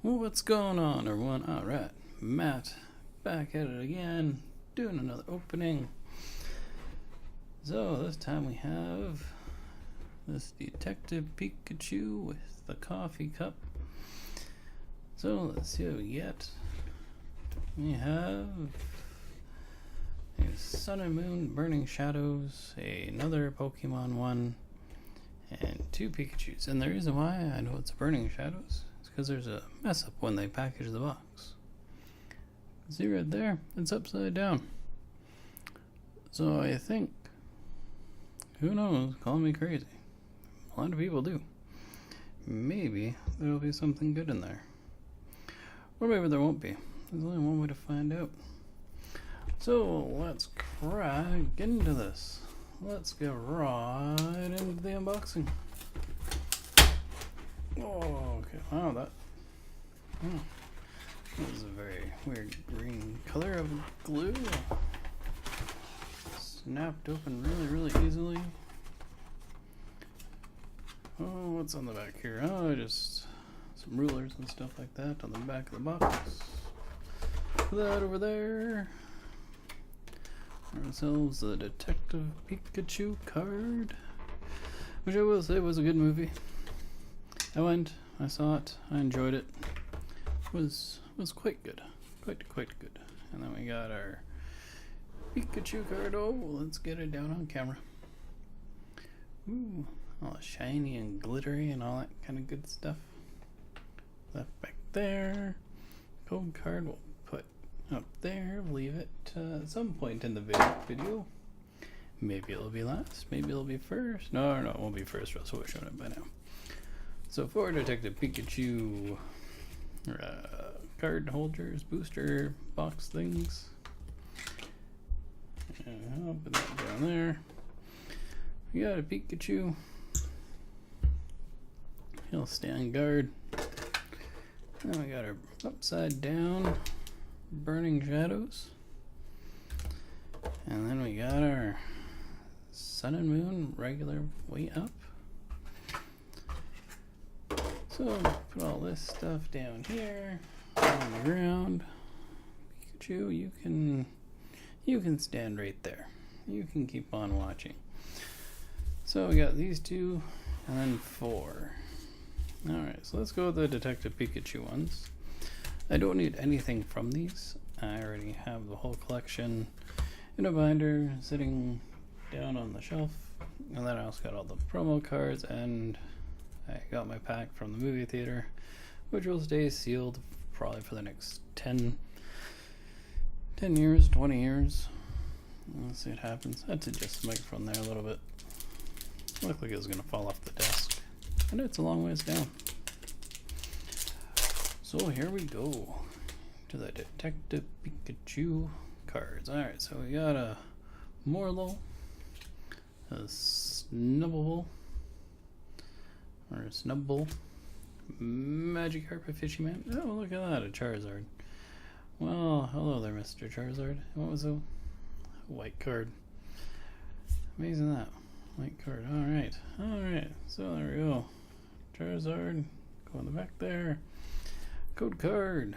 What's going on, everyone? Alright, Matt, back at it again, doing another opening. So, this time we have this Detective Pikachu with the coffee cup. So, let's see what we get. We have a Sun and Moon Burning Shadows, another Pokemon one, and two Pikachus. And the reason why I know it's Burning Shadows is because there's a mess up when they package the box. See right there? It's upside down. So I think, who knows, call me crazy. A lot of people do. Maybe there'll be something good in there. Or maybe there won't be. There's only one way to find out. So let's get into this. Let's get right into the unboxing. Oh, okay. Wow, that is a very weird green color of glue. Snapped open really easily. Oh, what's on the back here? Oh, just some rulers and stuff like that on the back of the box. Put that over there. Ourselves the Detective Pikachu card, which I will say was a good movie. I went, I saw it, I enjoyed it. Was quite good, quite good. And then we got our Pikachu card. Oh, let's get it down on camera. Ooh, all shiny and glittery and all that kind of good stuff. Left back there. Code card we'll put up there. Leave it at some point in the video. Maybe it'll be last. Maybe it'll be first. No, it won't be first. Or else we'll have shown it by now. So for Detective Pikachu card holders, booster box things. I'll put that down there. We got a Pikachu. He'll stand guard. Then we got our upside down Burning Shadows. And then we got our Sun and Moon regular way up. So put all this stuff down here on the ground. Pikachu, you can stand right there. You can keep on watching. So we got these two and then four. Alright, so let's go with the Detective Pikachu ones. I don't need anything from these. I already have the whole collection in a binder sitting down on the shelf. And then I also got all the promo cards, and I got my pack from the movie theater, which will stay sealed probably for the next 10 years, 20 years. Let's see what happens. I had to adjust the microphone there a little bit. Looked like it was going to fall off the desk. And it's a long ways down. So here we go to the Detective Pikachu cards. Alright, so we got a Morlo, a Snubbull, or a Snubbull, Magikarp, a Fishyman. Oh, look at that, a Charizard. Well, hello there, Mr. Charizard. What was a white card? Amazing that. White card. Alright. So there we go. Charizard. Go in the back there. Code card.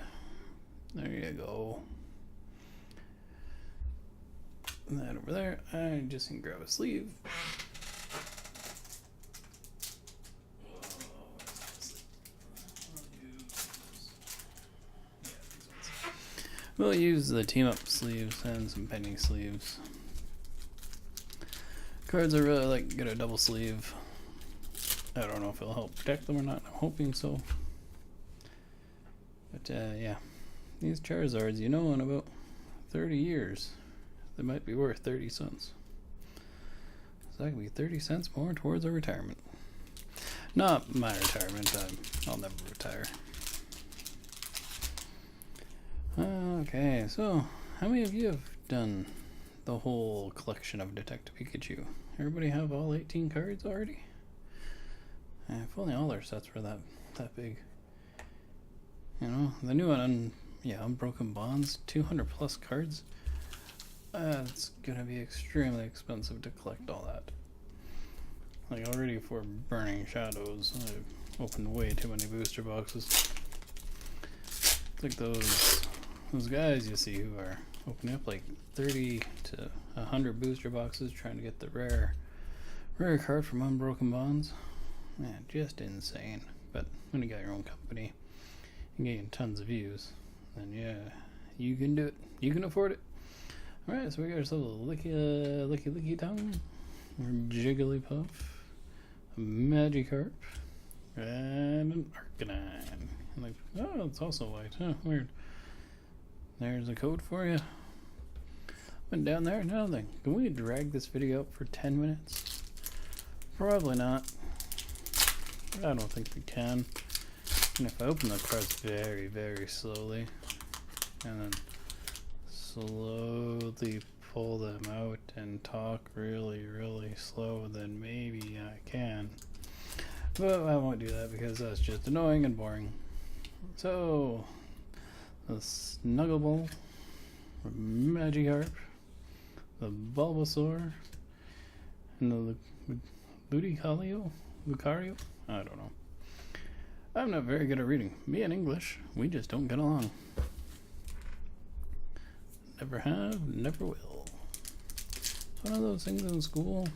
There you go. And that over there. I just can grab a sleeve. We'll use the team up sleeves and some penny sleeves. Cards I really like get a double sleeve. I don't know if it'll help protect them or not. I'm hoping so. But yeah, these Charizards, you know, in about 30 years, they might be worth 30 cents. So that could be 30 cents more towards a retirement. Not my retirement. I'll never retire. Okay, so how many of you have done the whole collection of Detective Pikachu? Everybody have all 18 cards already? If only all their sets were that big. You know, the new one, Unbroken Bonds, 200 plus cards. It's gonna be extremely expensive to collect all that. Like already for Burning Shadows, I've opened way too many booster boxes. It's like those guys you see who are opening up like 30 to 100 booster boxes trying to get the rare card from Unbroken Bonds. Man, just insane. But when you got your own company and getting tons of views, then yeah, you can do it. You can afford it. Alright, so we got ourselves a licky tongue, or Jigglypuff, a Magikarp, and an Arcanine. And like, oh, it's also white. Huh, weird. There's a code for you. Went down there. Now then, can we drag this video up for 10 minutes? Probably not. I don't think we can. And if I open the cards very, very slowly, and then slowly pull them out and talk really, really slow, then maybe I can. But I won't do that because that's just annoying and boring. So, the Snugglebull, the Magikarp, the Bulbasaur, and the Lucario? I don't know. I'm not very good at reading. Me and English, we just don't get along. Never have, never will. It's one of those things in school.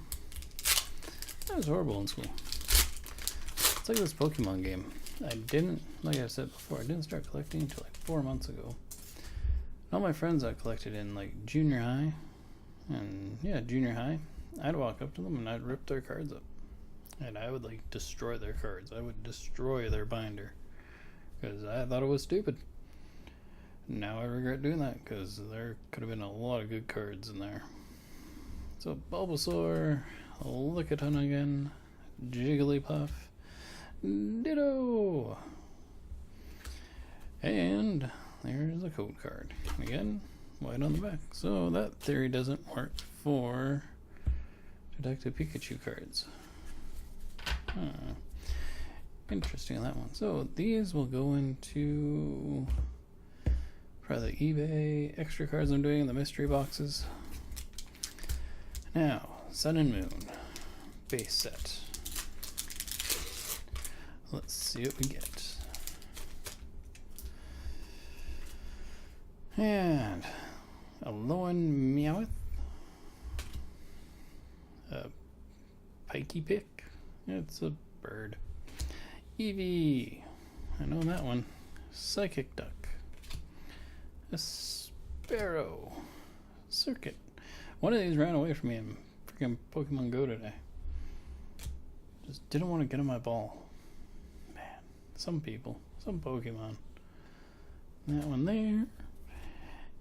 That was horrible in school. It's like this Pokemon game. I didn't, like I said before, I didn't start collecting until like 4 months ago. All my friends I collected in like junior high, and yeah, junior high, I'd walk up to them and I'd rip their cards up. And I would like destroy their cards. I would destroy their binder because I thought it was stupid. Now I regret doing that because there could have been a lot of good cards in there. So Bulbasaur, Lickitung again, Jigglypuff, Ditto, and there's a code card. Again, white on the back. So that theory doesn't work for Detective Pikachu cards. Interesting on that one. So these will go into probably the eBay extra cards I'm doing in the mystery boxes. Now, Sun and Moon base set. Let's see what we get. And a Alolan Meowth, a Pikey Pick. It's a bird. Eevee, I know that one. Psychic Duck. A Sparrow. Circuit. One of these ran away from me in freaking Pokemon Go today. Just didn't want to get on my ball. Man, some people, some Pokemon. That one there.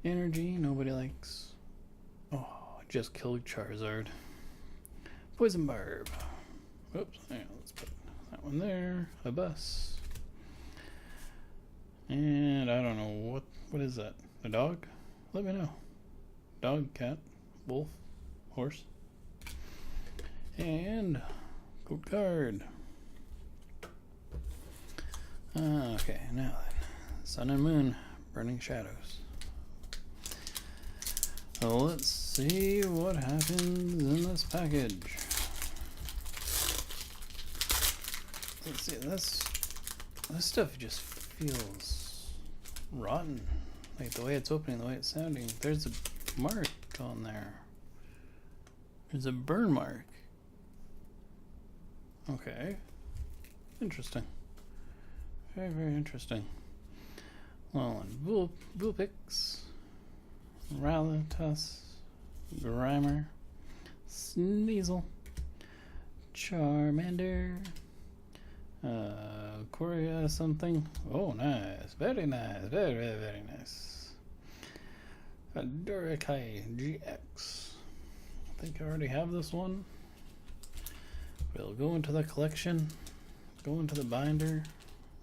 Energy, nobody likes. Oh, just killed Charizard. Poison Barb. Oops, yeah, let's put that one there. A bus. And I don't know, what is that? A dog? Let me know. Dog, cat, wolf, horse. And code card. Okay, now then. Sun and Moon, Burning Shadows. So let's see what happens in this package. Let's see, this stuff just feels rotten. Like the way it's opening, the way it's sounding. There's a mark on there. There's a burn mark. Okay. Interesting. Very, very interesting. Well, Vulpix, Rattata, Grimer, Sneasel, Charmander, Korea something. Oh, nice. Very nice. Very, very, very nice. Durakai GX. I think I already have this one. We'll go into the collection, go into the binder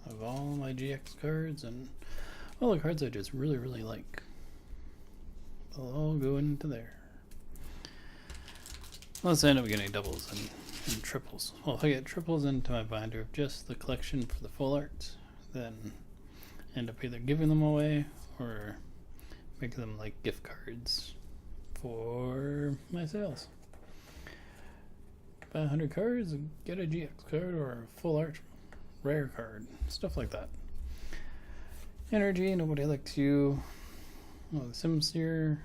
of all my GX cards and all the cards I just really, really like. They'll all go into there. Unless I end up getting doubles and triples. Well, if I get triples into my binder of just the collection for the full art, then end up either giving them away or making them like gift cards for my sales. Buy 100 cards and get a GX card or a full art rare card, stuff like that. Energy, nobody likes you. Oh, the Sims here.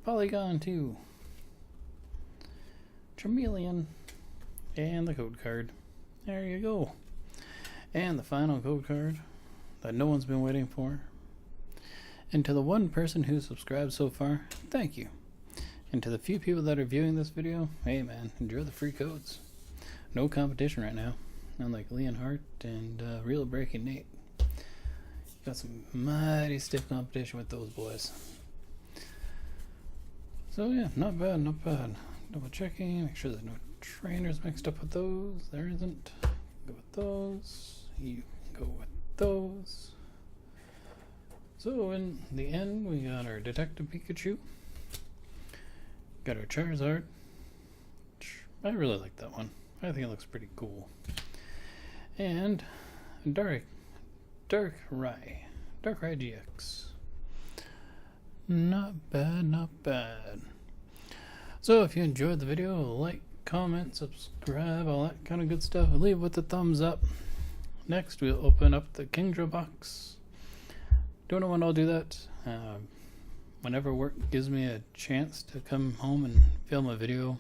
Polygon 2. Chameleon. And the code card. There you go. And the final code card that no one's been waiting for. And to the one person who subscribed so far, thank you. And to the few people that are viewing this video, hey man, enjoy the free codes. No competition right now. Unlike Leonhardt and Real Breaking Nate. Got some mighty stiff competition with those boys. So yeah, not bad, not bad. Double checking, make sure there's no trainers mixed up with those. There isn't. Go with those. You go with those. So in the end, we got our Detective Pikachu. Got our Charizard. I really like that one. I think it looks pretty cool. And Darkrai GX. Not bad, not bad. So if you enjoyed the video, like, comment, subscribe, all that kind of good stuff. Leave with a thumbs up. Next, we'll open up the Kingdra box. Don't know when I'll do that. Whenever work gives me a chance to come home and film a video,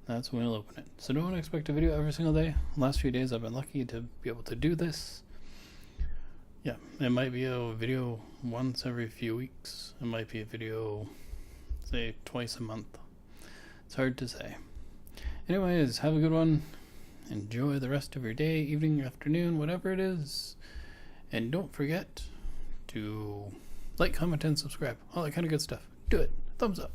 that's when we'll open it. So don't expect a video every single day. Last few days I've been lucky to be able to do this. Yeah, it might be a video once every few weeks. It might be a video, say, twice a month. It's hard to say. Anyways, have a good one. Enjoy the rest of your day, evening, afternoon, whatever it is. And don't forget to like, comment, and subscribe. All that kind of good stuff. Do it. Thumbs up.